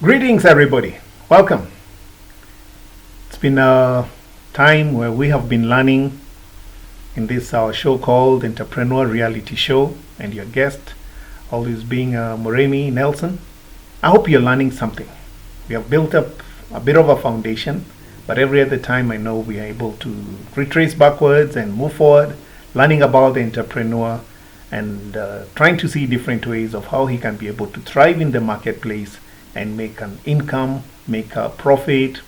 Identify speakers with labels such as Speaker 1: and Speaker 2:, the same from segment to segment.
Speaker 1: Greetings, everybody. Welcome. It's been a time where we have been learning in this our show called Entrepreneur Reality Show, and your guest always being Moremi Nelson. I hope you're learning something. We have built up a bit of a foundation, but every other time I know we are able to retrace backwards and move forward, learning about the entrepreneur and trying to see different ways of how he can be able to thrive in the marketplace and make an income, make a profit,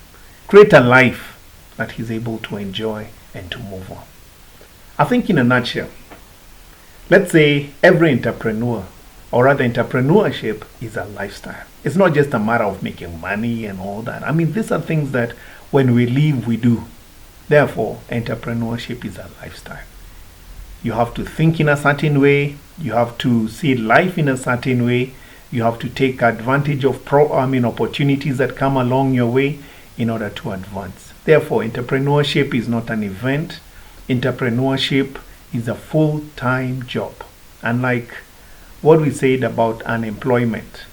Speaker 1: create a life that he's able to enjoy and to move on. I think in a nutshell, let's say every entrepreneur, or rather entrepreneurship, is a lifestyle. It's not just a matter of making money and all that. I mean, these are things that when we live, we do. Therefore, entrepreneurship is a lifestyle. You have to think in a certain way. You have to see life in a certain way. You have to take advantage of opportunities that come along your way in order to advance. Therefore, entrepreneurship is not an event. Entrepreneurship is a full-time job. Unlike what we said about unemployment.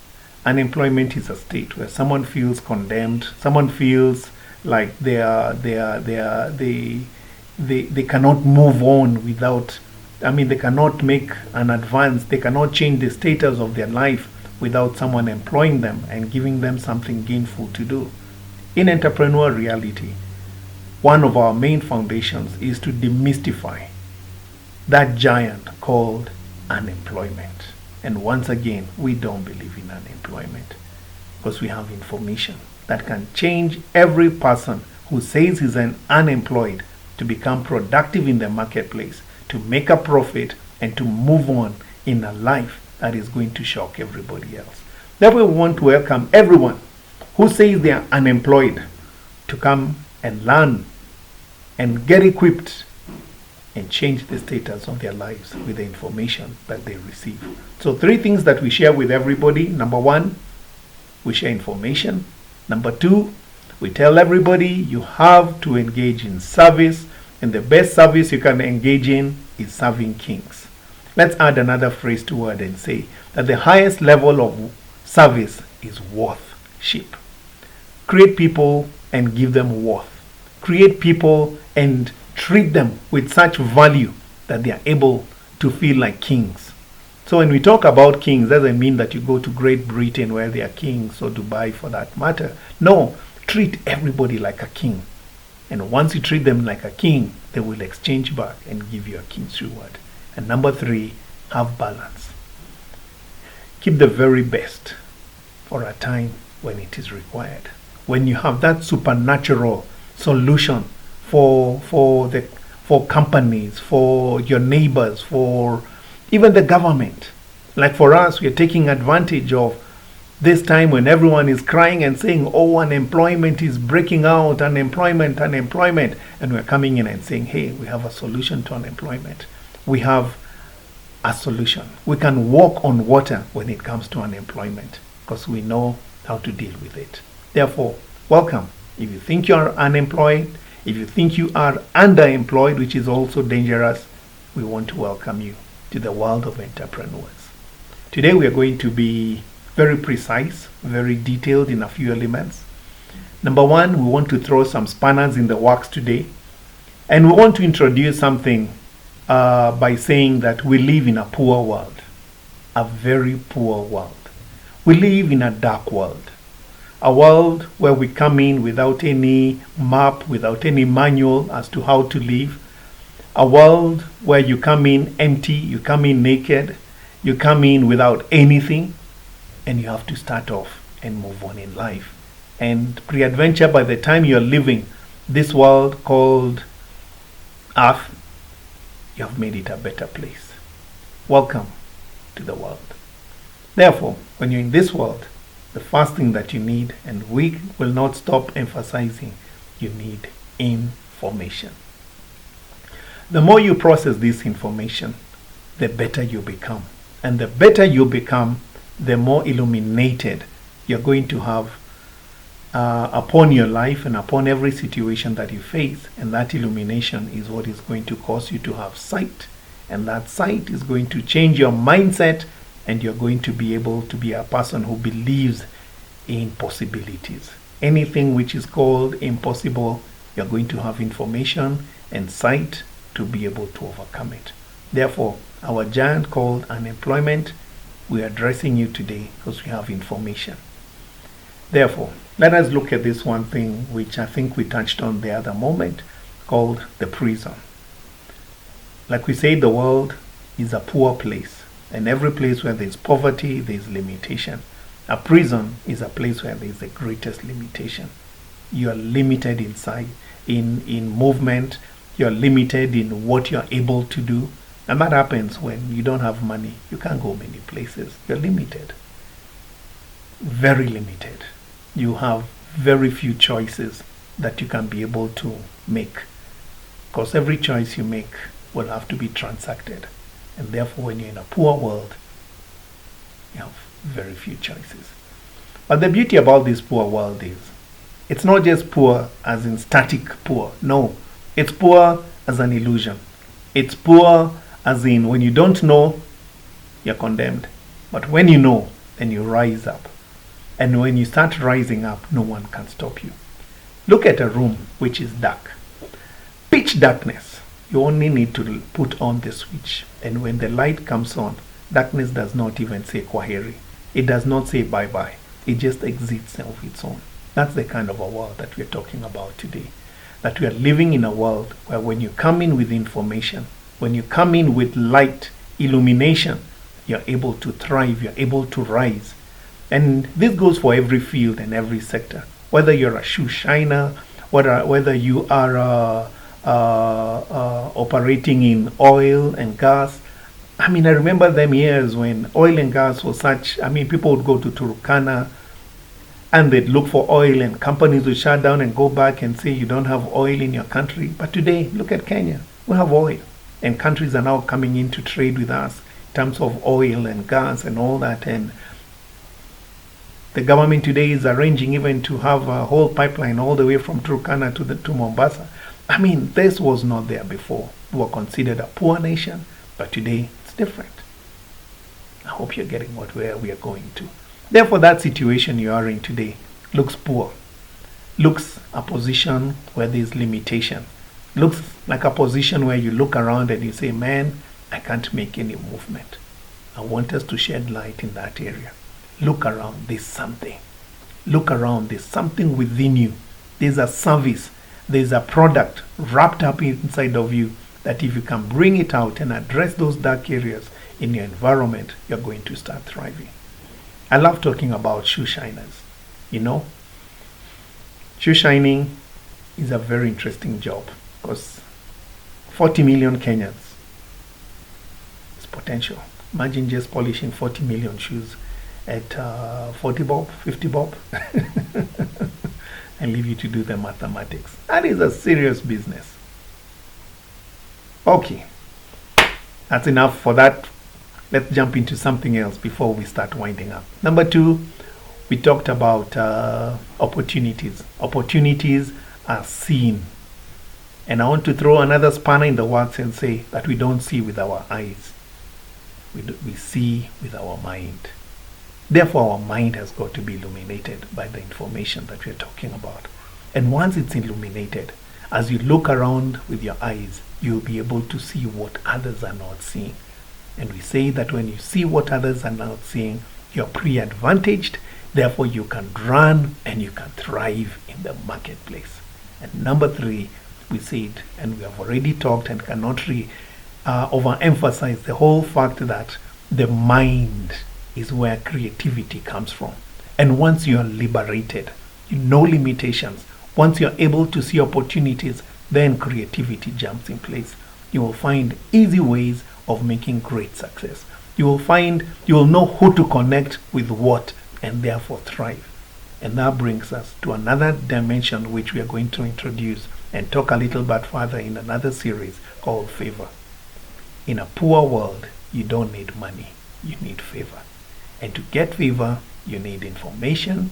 Speaker 1: Unemployment is a state where someone feels condemned. Someone feels like they cannot move on without. They cannot make an advance. They cannot change the status of their life without someone employing them and giving them something gainful to do. In entrepreneur reality, one of our main foundations is to demystify that giant called unemployment. And once again, we don't believe in unemployment because we have information that can change every person who says he's unemployed to become productive in the marketplace, to make a profit, and to move on in a life that is going to shock everybody else. Therefore, we want to welcome everyone who says they are unemployed to come and learn and get equipped and change the status of their lives with the information that they receive. So 3 things that we share with everybody. Number 1, we share information. Number 2, we tell everybody you have to engage in service, and the best service you can engage in is serving kings. Let's add another phrase to it and say that the highest level of service is worthship. Create people and give them worth. Create people and treat them with such value that they are able to feel like kings. So when we talk about kings, doesn't mean that you go to Great Britain where they are kings, or Dubai for that matter. No, treat everybody like a king. And once you treat them like a king, they will exchange back and give you a king's reward. And number 3, have balance. Keep the very best for a time when it is required. When you have that supernatural solution for companies, for your neighbors, for even the government. Like for us, we are taking advantage of this time when everyone is crying and saying, oh, unemployment is breaking out, unemployment. And we're coming in and saying, hey, we have a solution to unemployment. We have a solution. We can walk on water when it comes to unemployment because we know how to deal with it. Therefore, welcome. If you think you are unemployed, if you think you are underemployed, which is also dangerous, we want to welcome you to the world of entrepreneurs. Today we are going to be very precise, very detailed in a few elements. Number 1, we want to throw some spanners in the works today. And we want to introduce something by saying that we live in a poor world, a very poor world. We live in a dark world, a world where we come in without any map, without any manual as to how to live, a world where you come in empty, you come in naked, you come in without anything, and you have to start off and move on in life. And pre-adventure, by the time you're living this world called Earth, you have made it a better place. Welcome to the world. Therefore, when you're in this world, the first thing that you need, and we will not stop emphasizing, you need information. The more you process this information, the better you become. And the better you become, the more illuminated you're going to have upon your life and upon every situation that you face. And that illumination is what is going to cause you to have sight. And that sight is going to change your mindset, and you're going to be able to be a person who believes impossibilities. Anything which is called impossible, you're going to have information and sight to be able to overcome it. Therefore, our giant called unemployment, we are addressing you today because we have information. Therefore, let us look at this one thing which I think we touched on the other moment, called the prison. Like we say, the world is a poor place, and every place where there's poverty, there's limitation. A prison is a place where there's the greatest limitation. You are limited inside, in movement, you're limited in what you're able to do. And that happens when you don't have money. You can't go many places. You're limited. Very limited. You have very few choices that you can be able to make. Because every choice you make will have to be transacted. And therefore, when you're in a poor world, you have very few choices. But the beauty about this poor world is, it's not just poor as in static poor. No, it's poor as an illusion. It's poor as in when you don't know, you're condemned. But when you know, then you rise up. And when you start rising up, no one can stop you. Look at a room which is dark. Pitch darkness. You only need to put on the switch. And when the light comes on, darkness does not even say kwaheri. It does not say bye-bye. It just exists of its own. That's the kind of a world that we're talking about today. That we are living in a world where when you come in with information, when you come in with light, illumination, you're able to thrive, you're able to rise. And this goes for every field and every sector. Whether you're a shoe shiner, whether you are operating in oil and gas. I mean, I remember them years when oil and gas was such, I mean, people would go to Turkana and they'd look for oil and companies would shut down and go back and say you don't have oil in your country. But today, look at Kenya. We have oil. And countries are now coming in to trade with us in terms of oil and gas and all that. And the government today is arranging even to have a whole pipeline all the way from Turkana to Mombasa. I mean, this was not there before. We were considered a poor nation, but today it's different. I hope you're getting where we are going to. Therefore, that situation you are in today looks poor, looks a position where there's limitation, looks like a position where you look around and you say, man, I can't make any movement. I want us to shed light in that area. Look around, there's something. Look around, there's something within you. There's a service, there's a product wrapped up inside of you that if you can bring it out and address those dark areas in your environment, you're going to start thriving. I love talking about shoe shiners. You know, shoe shining is a very interesting job because 40 million Kenyans is potential. Imagine just polishing 40 million shoes at 40 bob, 50 bob, and leave you to do the mathematics. That is a serious business. Okay, that's enough for that. Let's jump into something else before we start winding up. Number 2, we talked about opportunities. Opportunities are seen. And I want to throw another spanner in the works and say that we don't see with our eyes. We see with our mind. Therefore, our mind has got to be illuminated by the information that we're talking about. And once it's illuminated, as you look around with your eyes, you'll be able to see what others are not seeing. And we say that when you see what others are not seeing, you're pre-advantaged, therefore you can run and you can thrive in the marketplace. And number 3, we said, and we have already talked and cannot overemphasize the whole fact that the mind is where creativity comes from. And once you are liberated, no limitations, once you're able to see opportunities, then creativity jumps in place. You will find easy ways of making great success. You will know who to connect with what and therefore thrive. And that brings us to another dimension which we are going to introduce and talk a little bit further in another series called favor. In a poor world, you don't need money, you need favor. And to get favor, you need information,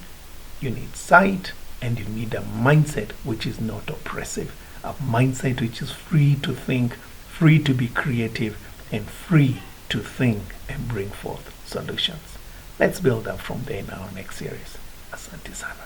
Speaker 1: you need sight, and you need a mindset which is not oppressive. A mindset which is free to think, free to be creative, and free to think and bring forth solutions. Let's build up from there in our next series. Asante sana.